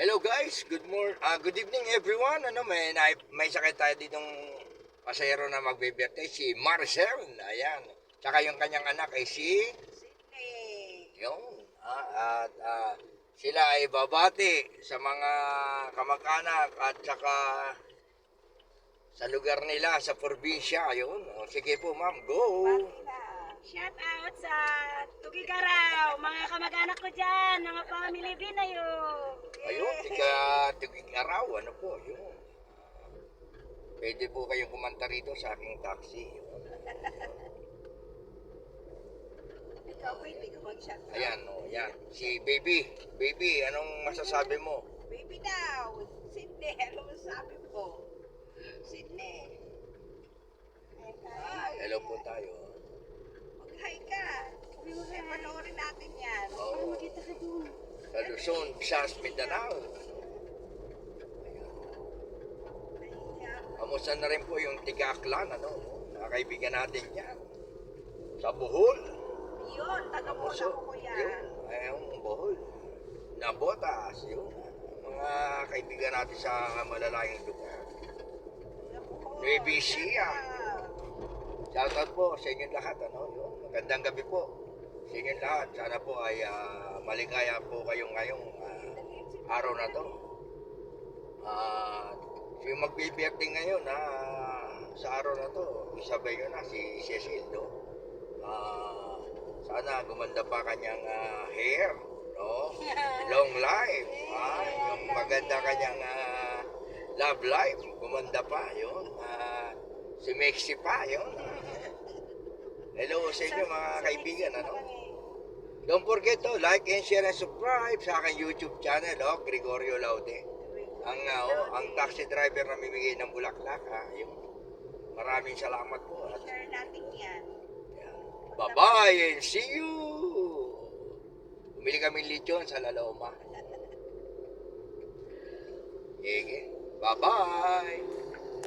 Hello guys, good evening everyone. May sakit tayo ditong pasahero na magbe-birthday, si Marcel. Ayan. Tsaka yung kanyang anak ay si Sydney. yung sila ay babati sa mga kamag-anak at saka sa lugar nila sa probinsya. Ayun. O, sige po ma'am, go. Shout out sa Tugigaraw, mga kamag-anak ko dyan, mga family Binayo. Ayun, tig-araw, ano po, yun. Pwede po kayong kumanta rito sa aking taxi. Ikaw pwede ka mag-shout out. Ayan, o, yan. Si Baby. Baby, anong masasabi mo? Baby daw, Sydney, ano masabi mo? Sydney. Hello po tayo. Mag-hi ka. Ay, panoorin natin yan. Oo. Magkita ka dun. Sa Luzon, Visayas, Mindanao. Kamusta na rin po yung Tiga-Aklan, ano? Nakakaibigan natin yan. Sa Bohol. Yun, taga-bola ko kuya. Yun, yung Bohol. Nabotas, yun. Mga kaibigan natin sa malalayong lugar. Baby Sia. Shoutout po sa inyong lahat, ano? Yun. Magandang gabi po sa inyong lahat. Sana po ay maligaya po kayong ngayong araw na to. Yung mag-birthday ngayon sa araw na to, isabay ko na si Cecil, no? Sana gumanda pa kanyang hair, no? Long life, yung maganda kanyang love life, gumanda pa, yun. Si Mexi pa, yun. Hello sa inyo mga kaibigan, ano? Don't forget to like and share and subscribe sa aking YouTube channel, Gregorio Laude. Ang taxi driver na mimigay ng bulaklak, yun. Maraming salamat po. Share natin yan. Bye-bye and see you! Bumili kami lechon sa Laloma. Sige, bye-bye!